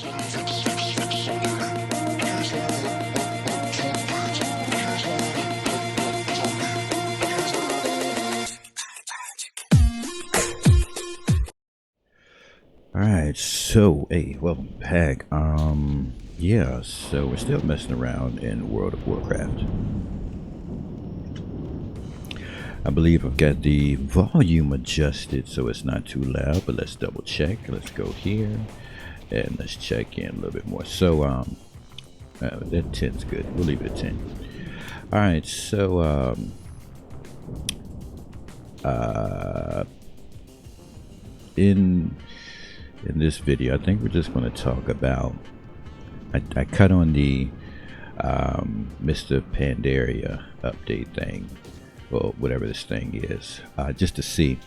Alright, so hey, welcome back. Yeah, so we're still messing around in World of Warcraft. I believe I've got the volume adjusted so it's not too loud, but let's double check. Let's go here and let's check in a little bit more. So that 10's good. We'll leave it at 10. Alright, so in this video, I think we're just going to talk about. I cut on the Mr. Pandaria update thing, or whatever this thing is, just to see.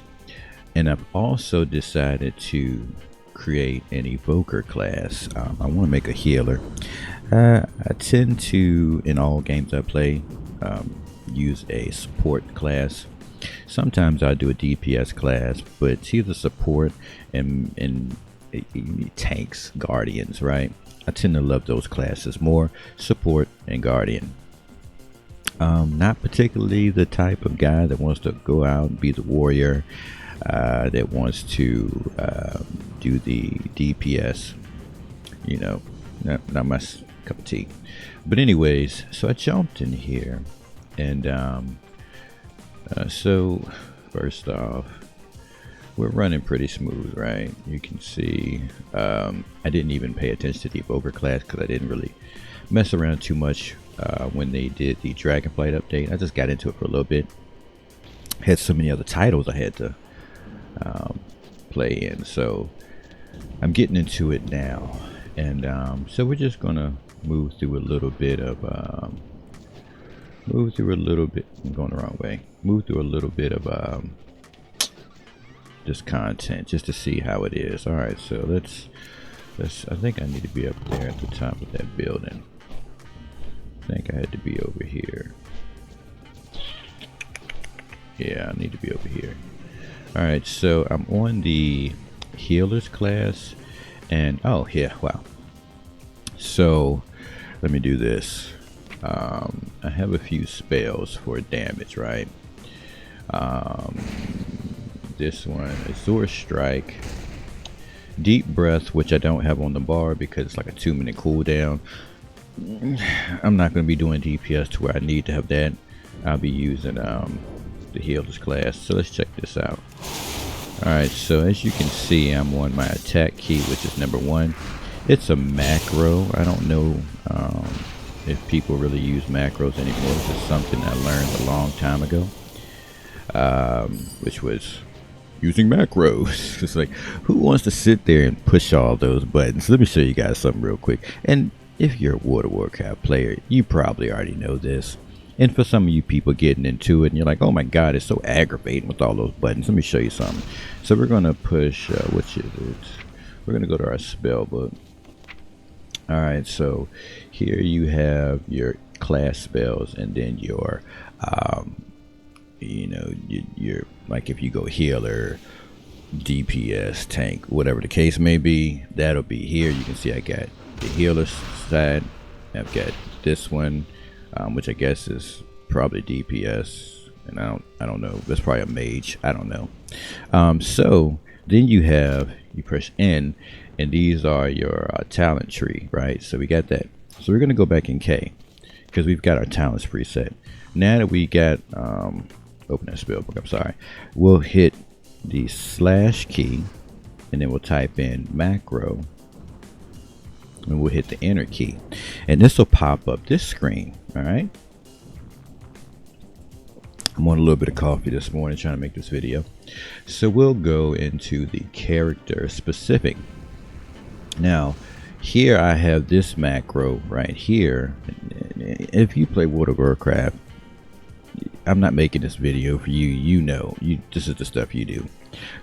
And I've also decided to create an evoker class. I want to make a healer. I tend to, in all games I play, use a support class. Sometimes I do a DPS class, but it's either support and tanks, guardians, right? I tend to love those classes more, support and guardian. Not particularly the type of guy that wants to go out and be the warrior, that wants to do the DPS, you know, not my cup of tea. But anyways, so I jumped in here and so first off, we're running pretty smooth, right? You can see I didn't even pay attention to the evoker class because I didn't really mess around too much when they did the Dragonflight update. I just got into it for a little bit. Had so many other titles I had to play in, so I'm getting into it now. And so we're just gonna move through a little bit of I'm going the wrong way. Move through a little bit of just content just to see how it is. All right, so let's I think I need to be up there at the top of that building. I think I had to be over here. Yeah, I need to be over here. All right, so I'm on the healers class, and oh yeah, wow. So let me do this. I have a few spells for damage, right? This one, Azure Strike, Deep Breath, which I don't have on the bar because it's like a 2-minute cooldown. I'm not going to be doing DPS to where I need to have that. I'll be using the healers class. So let's check this out. Alright, so as you can see, I'm on my attack key, which is number 1. It's a macro. I don't know if people really use macros anymore. This is something I learned a long time ago, which was using macros. It's like, who wants to sit there and push all those buttons? Let me show you guys something real quick. And if you're a World of Warcraft player, you probably already know this. And for some of you people getting into it and you're like, oh my god, it's so aggravating with all those buttons, let me show you something. So we're going to push, which is it? We're going to go to our spell book. Alright, so here you have your class spells, and then your you know, your like if you go healer, DPS, tank, whatever the case may be, that'll be here. You can see I got the healer side. I've got this one, which I guess is probably DPS, and I don't know. That's probably a mage. I don't know. So then you press N, and these are your talent tree, right? So we got that. So we're gonna go back in K because we've got our talents preset. Now that we got open that spell book, I'm sorry, we'll hit the slash key and then we'll type in macro and we'll hit the enter key, and this will pop up this screen. All right, I'm on a little bit of coffee this morning trying to make this video, so we'll go into the character specific. Now here I have this macro right here. If you play World of Warcraft, I'm not making this video for you. You know, this is the stuff you do.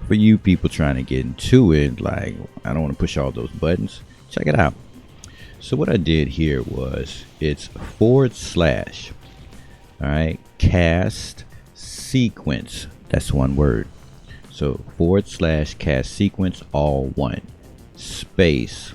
For you people trying to get into it, like, I don't want to push all those buttons, check it out. So what I did here was, it's / all right, cast sequence. That's one word. So / cast sequence, all one, space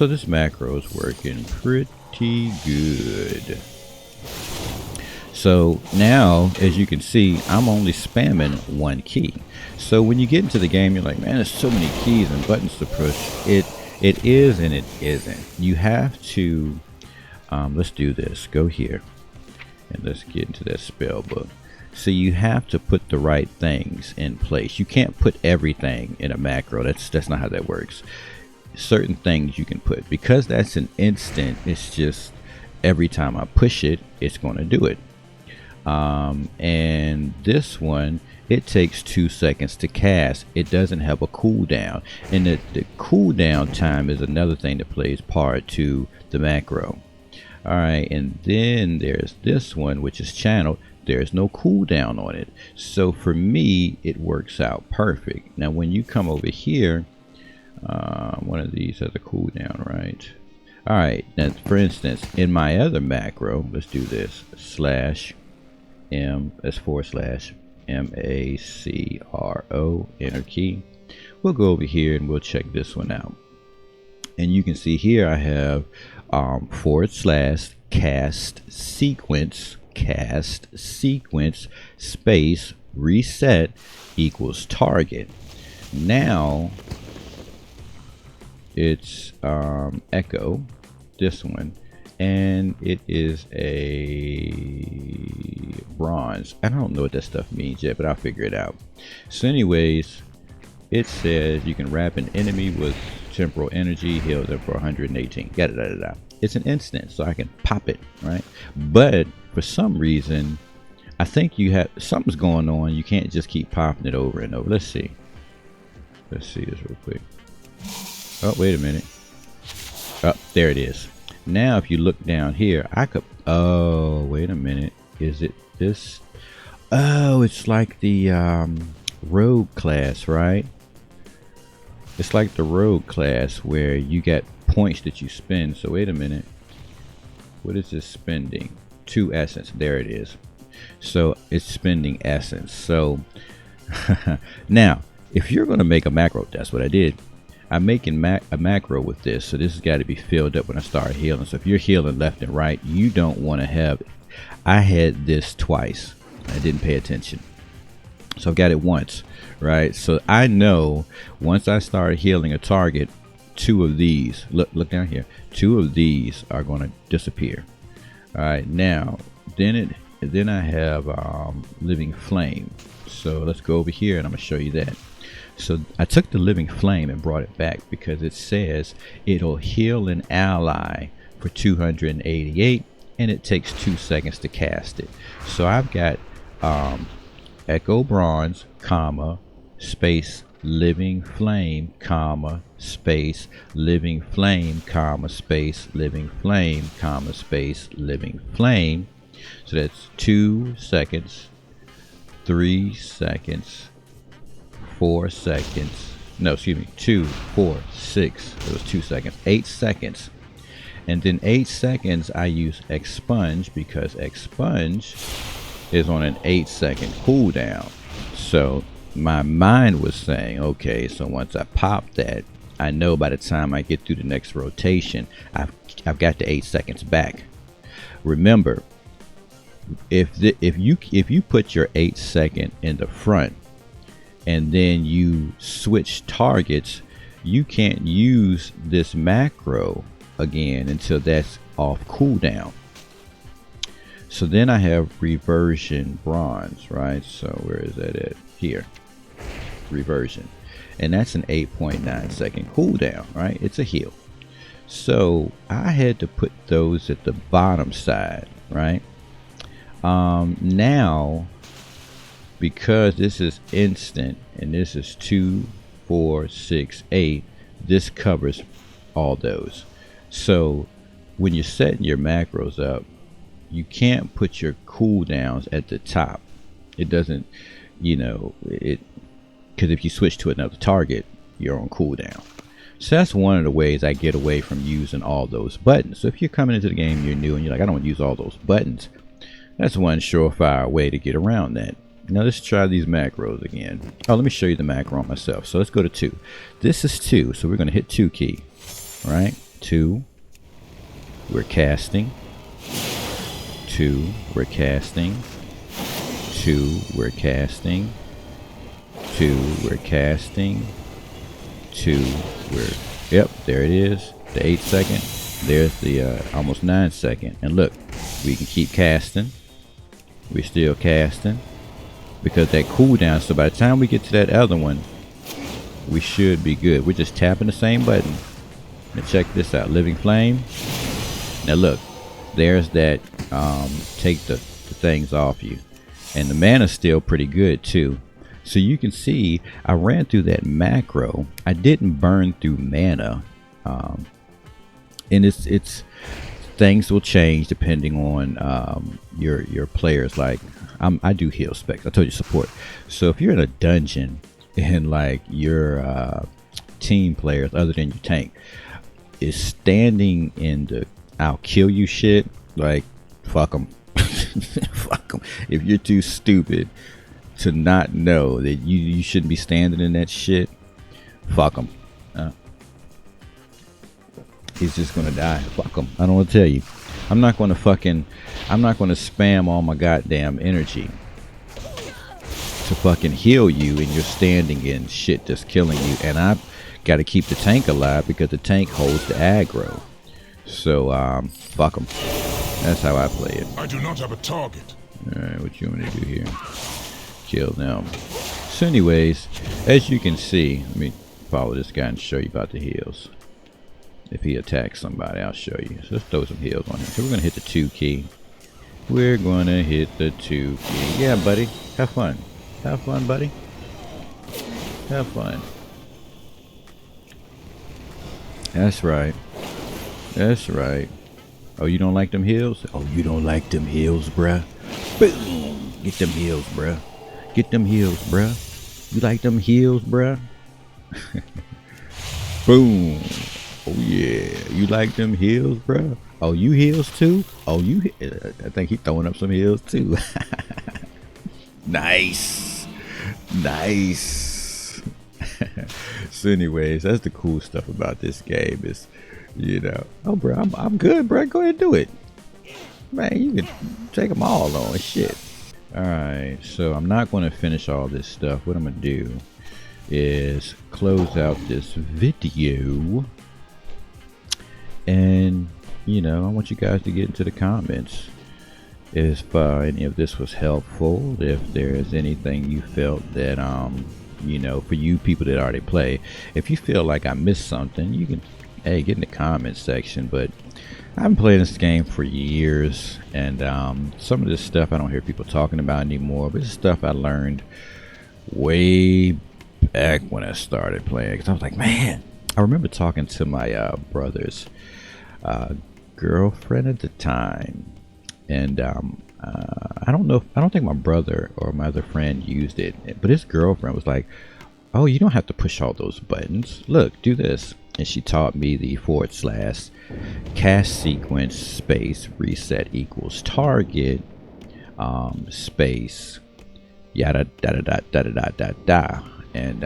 So this macro is working pretty good. So now, as you can see, I'm only spamming one key. So when you get into the game, you're like, man, there's so many keys and buttons to push. It is and it isn't. You have to, let's do this. Go here and let's get into that spell book. So you have to put the right things in place. You can't put everything in a macro. That's not how that works. Certain things you can put, because that's an instant. It's just every time I push it, it's going to do it. And this one, it takes 2 seconds to cast. It doesn't have a cooldown, and the cooldown time is another thing that plays part to the macro. All right, and then there's this one, which is channeled. There's no cooldown on it, so for me it works out perfect. Now when you come over here, one of these has a cooldown, right? All right, now for instance, in my other macro, let's do this, /m, that's /macro, enter key. We'll go over here and we'll check this one out, and you can see here I have cast sequence space reset equals target. Now it's echo, this one, and it is a bronze. I don't know what that stuff means yet, but I'll figure it out. So anyways, it says you can wrap an enemy with temporal energy, heal them for 118. It's an instant, so I can pop it, right? But for some reason, I think you have something's going on. You can't just keep popping it over and over. Let's see this real quick. Oh, wait a minute. Oh, there it is. Now if you look down here, I could, oh, wait a minute, is it this? Oh, it's like the rogue class, right? It's like the rogue class where you get points that you spend. So wait a minute, what is this spending? 2 essence. There it is. So it's spending essence. So now if you're going to make a macro, that's what I did. I'm making a macro with this, so this has got to be filled up when I start healing. So if you're healing left and right, you don't want to have it. I had this twice. I didn't pay attention, so I've got it once, right? So I know once I start healing a target, 2 of these, look down here, 2 of these are going to disappear. All right, now then I have living flame. So let's go over here and I'm gonna show you that. So I took the living flame and brought it back because it says it'll heal an ally for 288 and it takes 2 seconds to cast it. So I've got echo bronze, comma, space living flame, comma, space living flame, comma, space living flame, comma, space living flame. So that's 2 seconds, 3 seconds, 4 seconds, no, excuse me, 2, 4, 6, it was 2 seconds, 8 seconds. And then 8 seconds I use expunge because expunge is on an 8-second cooldown. So my mind was saying, okay, so once I pop that, I know by the time I get through the next rotation, I've got the 8 seconds back. Remember, if you put your 8 second in the front and then you switch targets, you can't use this macro again until that's off cooldown. So then I have reversion bronze, right? So where is that at? Here, reversion, and that's an 8.9 second cooldown, right? It's a heal. So I had to put those at the bottom side, right? Now because this is instant and this is 2, 4, 6, 8, this covers all those. So when you're setting your macros up, you can't put your cooldowns at the top. It doesn't, you know, because if you switch to another target, you're on cooldown. So that's one of the ways I get away from using all those buttons. So if you're coming into the game, you're new and you're like, I don't want to use all those buttons, that's one surefire way to get around that. Now let's try these macros again. Oh, let me show you the macro on myself. So let's go to 2. This is 2, so we're going to hit 2 key, right? 2, we're casting. 2, we're casting. 2, we're casting. 2, we're casting. 2, we're, yep, there it is, the 8 second. There's the almost 9 second. And look, we can keep casting. We're still casting because that cooldown. So by the time we get to that other one, we should be good. We're just tapping the same button. Now check this out, living flame. Now look, there's that take the things off you, and the mana's still pretty good too. So you can see I ran through that macro. I didn't burn through mana, and it's things will change depending on your players. Like I do heal specs. I told you support. So if you're in a dungeon and like your team players other than your tank is standing in the I'll kill you shit, like fuck them. Fuck them. If you're too stupid to not know that you shouldn't be standing in that shit, fuck him. He's just gonna die. Fuck him. I don't want to tell you. I'm not gonna spam all my goddamn energy to fucking heal you, and you're standing in shit that's killing you, and I've got to keep the tank alive because the tank holds the aggro. So fuck him. That's how I play it. I do not have a target. Alright, what you want to do here? Kill them. So anyways, as you can see, let me follow this guy and show you about the heals. If he attacks somebody, I'll show you. So let's throw some heals on him. So we're going to hit the 2 key. We're going to hit the 2 key. Yeah, buddy. Have fun. Have fun, buddy. Have fun. That's right. That's right. Oh, you don't like them heals? Oh, you don't like them heals, bruh? Boom! Get them heals, bruh. Get them heals, bruh. You like them heals, bruh? Boom! Oh yeah, you like them heals, bruh? Oh, you heals too? Oh, I think he's throwing up some heals too. Nice! Nice! So anyways, that's the cool stuff about this game is, you know, oh bro, I'm good, bro. Go ahead and do it, man. You can take them all on shit. All right, so I'm not going to finish all this stuff. What I'm gonna do is close out this video, and you know, I want you guys to get into the comments if any of this was helpful. If there's anything you felt that you know, for you people that already play, if you feel like I missed something, you can, hey, get in the comments section. But I've been playing this game for years, and some of this stuff I don't hear people talking about anymore, but it's stuff I learned way back when I started playing, because I was like, man, I remember talking to my brother's girlfriend at the time, and I don't think my brother or my other friend used it, but his girlfriend was like, oh, you don't have to push all those buttons, look, do this. And she taught me the / cast sequence space reset equals target space yada da da da da da da da. And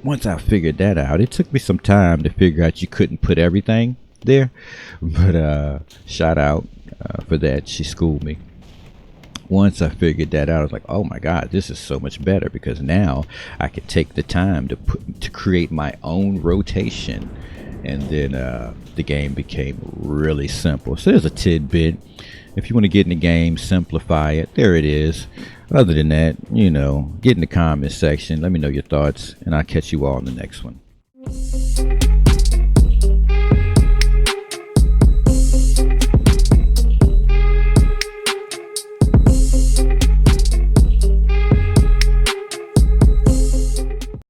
once I figured that out, it took me some time to figure out you couldn't put everything there, but shout out for that. She schooled me. Once I figured that out, I was like, oh my god, this is so much better, because now I could take the time to create my own rotation, and then the game became really simple. So there's a tidbit. If you want to get in the game, simplify it, there it is. Other than that, you know, get in the comments section, let me know your thoughts, and I'll catch you all in the next one.